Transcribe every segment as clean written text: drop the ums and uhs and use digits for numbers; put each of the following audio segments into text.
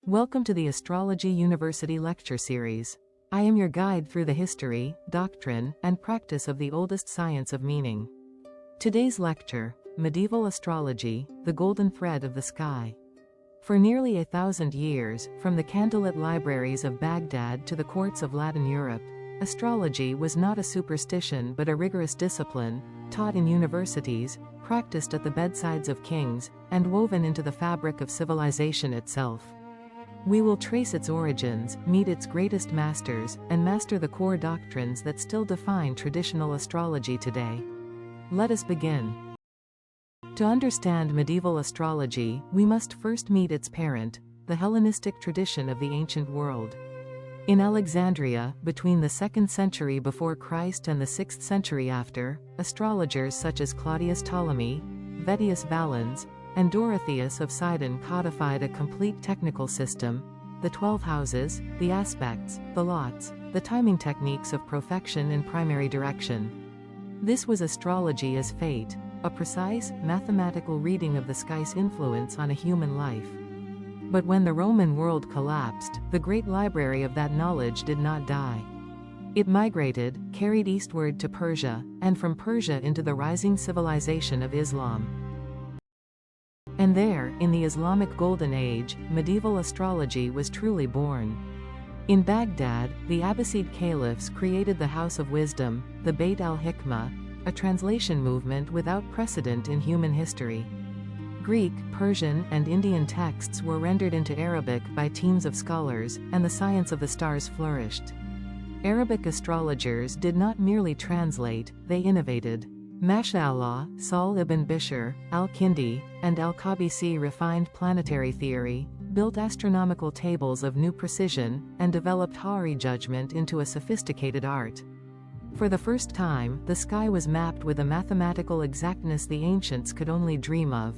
Welcome to the Astrology University Lecture Series. I am your guide through the history, doctrine, and practice of the oldest science of meaning. Today's lecture, Medieval Astrology, the Golden Thread of the Sky. For nearly 1,000 years, from the candlelit libraries of Baghdad to the courts of Latin Europe, astrology was not a superstition but a rigorous discipline, taught in universities, practiced at the bedsides of kings, and woven into the fabric of civilization itself. We will trace its origins, meet its greatest masters, and master the core doctrines that still define traditional astrology today. Let us begin. To understand medieval astrology, we must first meet its parent, the Hellenistic tradition of the ancient world. In Alexandria, between the 2nd century before Christ and the 6th century after, astrologers such as Claudius Ptolemy, Vettius Valens, and Dorotheus of Sidon codified a complete technical system: the 12 houses, the aspects, the lots, the timing techniques of profection and primary direction. This was astrology as fate, a precise, mathematical reading of the sky's influence on a human life. But when the Roman world collapsed, the great library of that knowledge did not die. It migrated, carried eastward to Persia, and from Persia into the rising civilization of Islam. And there, in the Islamic Golden Age, medieval astrology was truly born. In Baghdad, the Abbasid caliphs created the House of Wisdom, the Bayt al-Hikmah, a translation movement without precedent in human history. Greek, Persian, and Indian texts were rendered into Arabic by teams of scholars, and the science of the stars flourished. Arabic astrologers did not merely translate, they innovated. Masha'Allah, Sahl ibn Bishr, al-Kindi, and al-Qabisi refined planetary theory, built astronomical tables of new precision, and developed Hari judgment into a sophisticated art. For the first time, the sky was mapped with a mathematical exactness the ancients could only dream of.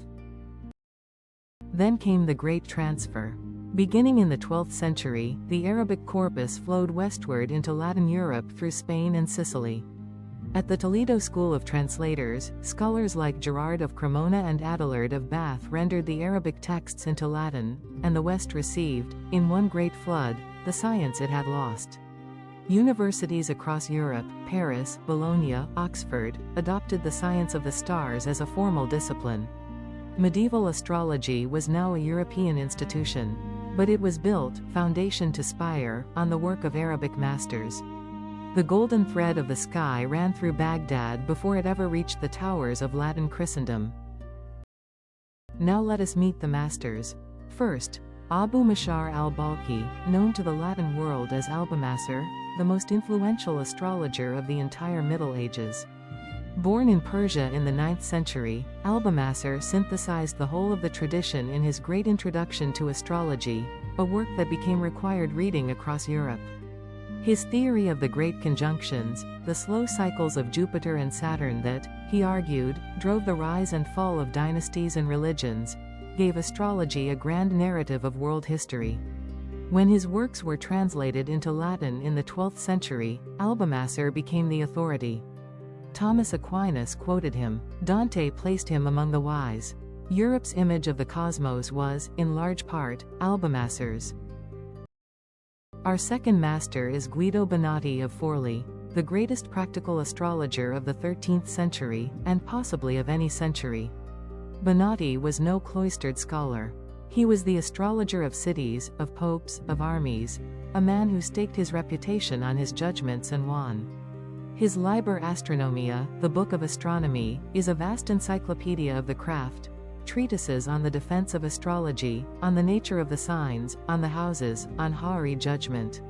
Then came the Great Transfer. Beginning in the 12th century, the Arabic corpus flowed westward into Latin Europe through Spain and Sicily. At the Toledo School of Translators, scholars like Gerard of Cremona and Adelard of Bath rendered the Arabic texts into Latin, and the West received, in one great flood, the science it had lost. Universities across Europe, Paris, Bologna, Oxford, adopted the science of the stars as a formal discipline. Medieval astrology was now a European institution, but it was built, foundation to spire, on the work of Arabic masters. The golden thread of the sky ran through Baghdad before it ever reached the towers of Latin Christendom. Now let us meet the masters. First, Abu Mashar al-Balkhi, known to the Latin world as Albumasser, the most influential astrologer of the entire Middle Ages. Born in Persia in the 9th century, Albumasser synthesized the whole of the tradition in his great Introduction to Astrology, a work that became required reading across Europe. His theory of the great conjunctions, the slow cycles of Jupiter and Saturn that, he argued, drove the rise and fall of dynasties and religions, gave astrology a grand narrative of world history. When his works were translated into Latin in the 12th century, Albumasser became the authority. Thomas Aquinas quoted him. Dante placed him among the wise. Europe's image of the cosmos was, in large part, Albumasser's. Our second master is Guido Bonatti of Forlì, the greatest practical astrologer of the 13th century, and possibly of any century. Bonatti was no cloistered scholar. He was the astrologer of cities, of popes, of armies, a man who staked his reputation on his judgments and won. His Liber Astronomiae, the Book of Astronomy, is a vast encyclopedia of the craft, treatises on the defense of astrology, on the nature of the signs, on the houses, on Hari judgment.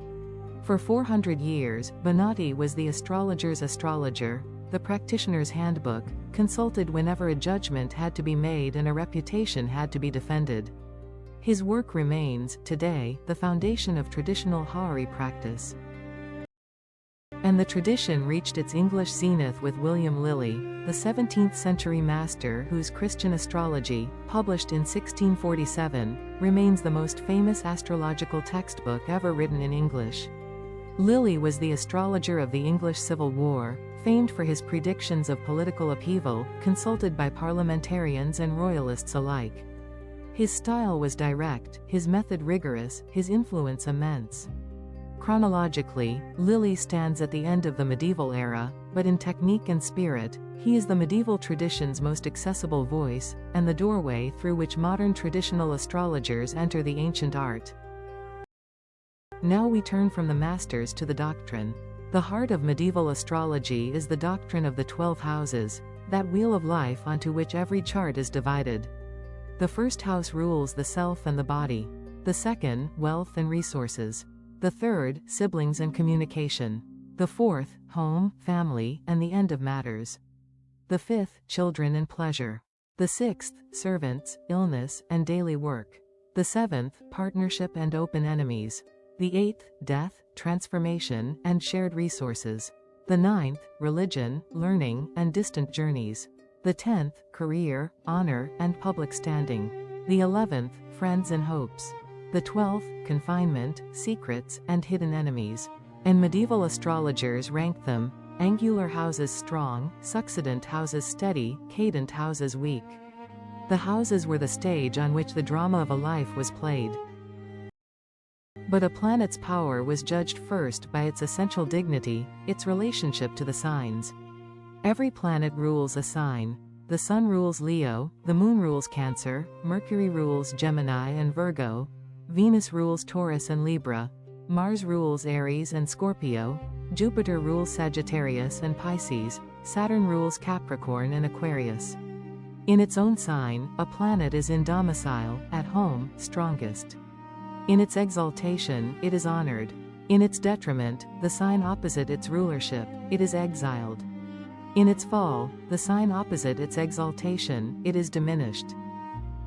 For 400 years, Bonatti was the astrologer's astrologer, the practitioner's handbook, consulted whenever a judgment had to be made and a reputation had to be defended. His work remains, today, the foundation of traditional Hari practice. And the tradition reached its English zenith with William Lilly, the 17th century master whose Christian Astrology, published in 1647, remains the most famous astrological textbook ever written in English. Lilly was the astrologer of the English Civil War, famed for his predictions of political upheaval, consulted by parliamentarians and royalists alike. His style was direct, his method rigorous, his influence immense. Chronologically, Lilly stands at the end of the medieval era, but in technique and spirit, he is the medieval tradition's most accessible voice, and the doorway through which modern traditional astrologers enter the ancient art. Now we turn from the masters to the doctrine. The heart of medieval astrology is the doctrine of the 12 houses, that wheel of life onto which every chart is divided. The first house rules the self and the body. The second, wealth and resources. The third, siblings and communication. The fourth, home, family, and the end of matters. The fifth, children and pleasure. The sixth, servants, illness, and daily work. The seventh, partnership and open enemies. The eighth, death, transformation, and shared resources. The ninth, religion, learning, and distant journeys. The 10th, career, honor, and public standing. The 11th, friends and hopes. The 12th, confinement, secrets, and hidden enemies. And medieval astrologers ranked them: angular houses strong, succedent houses steady, cadent houses weak. The houses were the stage on which the drama of a life was played. But a planet's power was judged first by its essential dignity, its relationship to the signs. Every planet rules a sign. The Sun rules Leo, the Moon rules Cancer, Mercury rules Gemini and Virgo, Venus rules Taurus and Libra, Mars rules Aries and Scorpio, Jupiter rules Sagittarius and Pisces, Saturn rules Capricorn and Aquarius. In its own sign, a planet is in domicile, at home, strongest. In its exaltation, it is honored. In its detriment, the sign opposite its rulership, it is exiled. In its fall, the sign opposite its exaltation, it is diminished.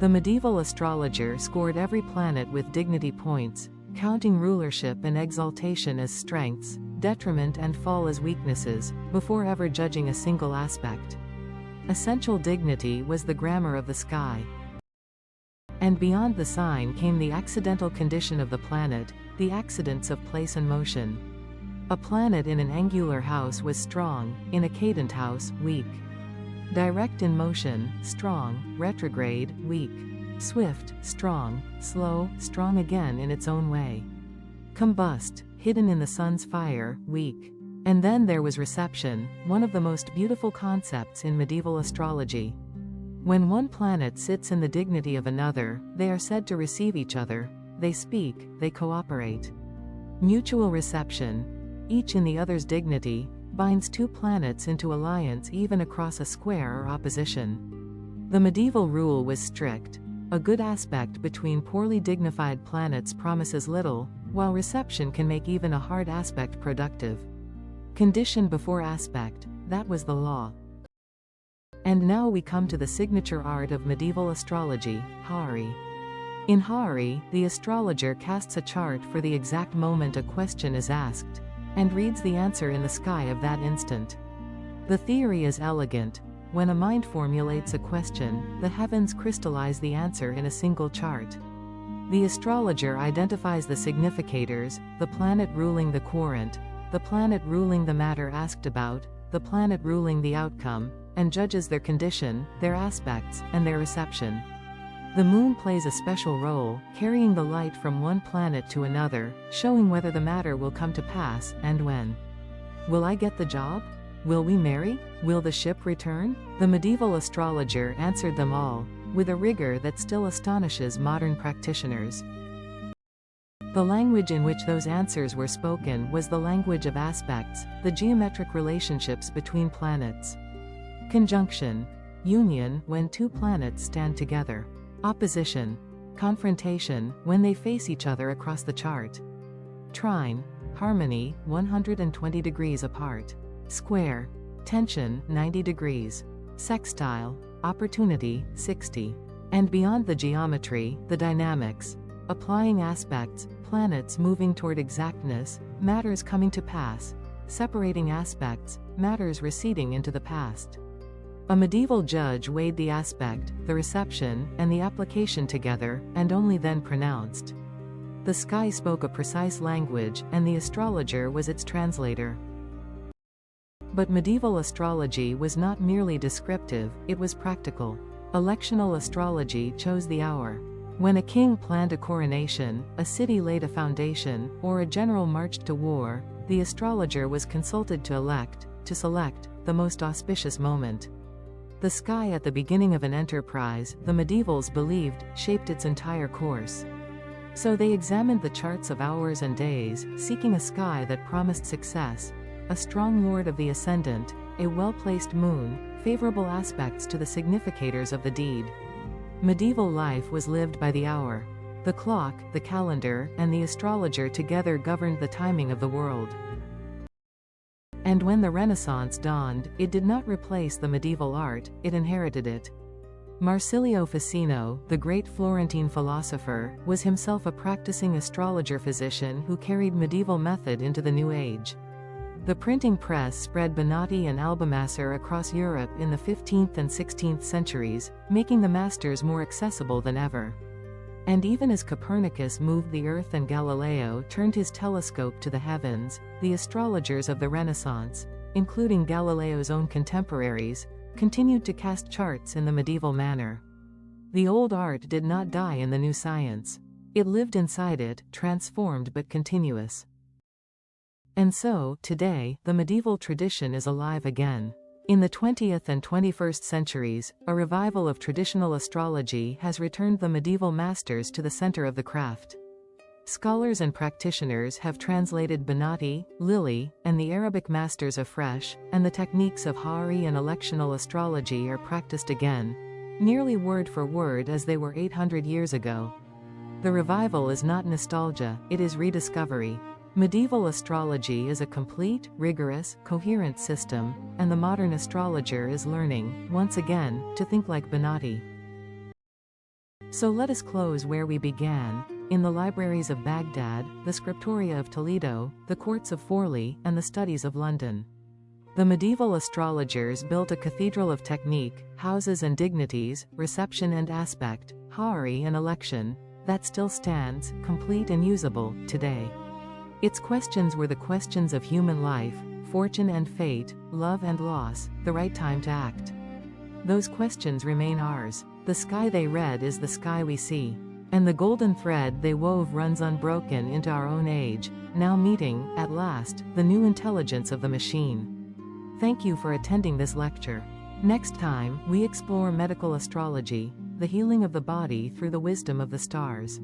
The medieval astrologer scored every planet with dignity points, counting rulership and exaltation as strengths, detriment and fall as weaknesses, before ever judging a single aspect. Essential dignity was the grammar of the sky. And beyond the sign came the accidental condition of the planet, the accidents of place and motion. A planet in an angular house was strong, in a cadent house, weak. Direct in motion, strong, retrograde, weak. Swift, strong, slow, strong again in its own way. Combust, hidden in the sun's fire, weak. And then there was reception, one of the most beautiful concepts in medieval astrology. When one planet sits in the dignity of another, they are said to receive each other, they speak, they cooperate. Mutual reception, each in the other's dignity, binds two planets into alliance even across a square or opposition. The medieval rule was strict. A good aspect between poorly dignified planets promises little, while reception can make even a hard aspect productive. Condition before aspect, that was the law. And now we come to the signature art of medieval astrology, Hari. In Hari, the astrologer casts a chart for the exact moment a question is asked, and reads the answer in the sky of that instant. The theory is elegant. When a mind formulates a question, the heavens crystallize the answer in a single chart. The astrologer identifies the significators, the planet ruling the querent, the planet ruling the matter asked about, the planet ruling the outcome, and judges their condition, their aspects, and their reception. The moon plays a special role, carrying the light from one planet to another, showing whether the matter will come to pass, and when. Will I get the job? Will we marry? Will the ship return? The medieval astrologer answered them all, with a rigor that still astonishes modern practitioners. The language in which those answers were spoken was the language of aspects, the geometric relationships between planets. Conjunction, union, when two planets stand together. Opposition, confrontation, when they face each other across the chart. Trine, harmony, 120 degrees apart. Square, tension, 90 degrees. Sextile, opportunity, 60. And beyond the geometry, the dynamics. Applying aspects, planets moving toward exactness, matters coming to pass. Separating aspects, matters receding into the past. A medieval judge weighed the aspect, the reception, and the application together, and only then pronounced. The sky spoke a precise language, and the astrologer was its translator. But medieval astrology was not merely descriptive, it was practical. Electional astrology chose the hour. When a king planned a coronation, a city laid a foundation, or a general marched to war, the astrologer was consulted to select, the most auspicious moment. The sky at the beginning of an enterprise, the medievals believed, shaped its entire course. So they examined the charts of hours and days, seeking a sky that promised success, a strong lord of the ascendant, a well-placed moon, favorable aspects to the significators of the deed. Medieval life was lived by the hour. The clock, the calendar, and the astrologer together governed the timing of the world. And when the Renaissance dawned, it did not replace the medieval art, it inherited it. Marsilio Ficino, the great Florentine philosopher, was himself a practicing astrologer-physician who carried medieval method into the New Age. The printing press spread Bonatti and Albumasser across Europe in the 15th and 16th centuries, making the masters more accessible than ever. And even as Copernicus moved the Earth and Galileo turned his telescope to the heavens, the astrologers of the Renaissance, including Galileo's own contemporaries, continued to cast charts in the medieval manner. The old art did not die in the new science. It lived inside it, transformed but continuous. And so, today, the medieval tradition is alive again. In the 20th and 21st centuries, a revival of traditional astrology has returned the medieval masters to the center of the craft. Scholars and practitioners have translated Bonatti, Lilly, and the Arabic masters afresh, and the techniques of Hari and electional astrology are practiced again, nearly word for word as they were 800 years ago. The revival is not nostalgia, it is rediscovery. Medieval astrology is a complete, rigorous, coherent system, and the modern astrologer is learning, once again, to think like Bonatti. So let us close where we began, in the libraries of Baghdad, the scriptoria of Toledo, the courts of Forli, and the studies of London. The medieval astrologers built a cathedral of technique, houses and dignities, reception and aspect, Hari and election, that still stands, complete and usable, today. Its questions were the questions of human life, fortune and fate, love and loss, the right time to act. Those questions remain ours. The sky they read is the sky we see. And the golden thread they wove runs unbroken into our own age, now meeting, at last, the new intelligence of the machine. Thank you for attending this lecture. Next time, we explore medical astrology, the healing of the body through the wisdom of the stars.